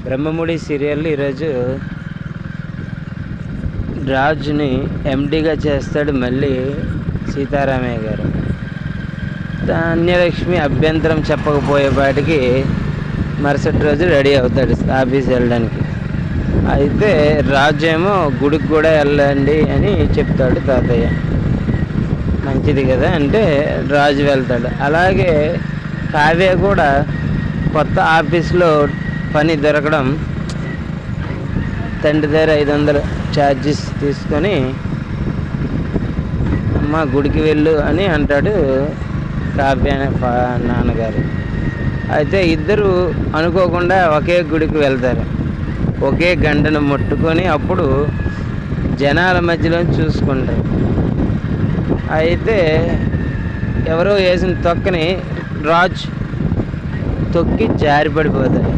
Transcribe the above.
Brahmamudi serial ఈరోజు రాజుని ఎండిగా చేస్తాడు మళ్ళీ సీతారామయ్య గారు. ధాన్యలక్ష్మి అభ్యంతరం చెప్పకపోయేపాటికి మరుసటి రోజు రెడీ అవుతాడు ఆఫీస్ వెళ్ళడానికి. అయితే రాజు ఏమో గుడికి కూడా వెళ్ళండి అని చెప్తాడు తాతయ్య. మంచిది కదా అంటే రాజు వెళ్తాడు. అలాగే కావ్య కూడా కొత్త ఆఫీస్లో పని దొరకడం తండ్రి దగ్గర 500 ఛార్జెస్ తీసుకొని అమ్మ గుడికి వెళ్ళు అని అంటాడు కావ్య నాన్నగారు. అయితే ఇద్దరు అనుకోకుండా ఒకే గుడికి వెళ్తారు. ఒకే గంటను ముట్టుకొని అప్పుడు జనాల మధ్యలో చూసుకుంటారు. అయితే ఎవరో వేసిన తొక్కని రాజ్ తొక్కి జారి పడిపోతాడు.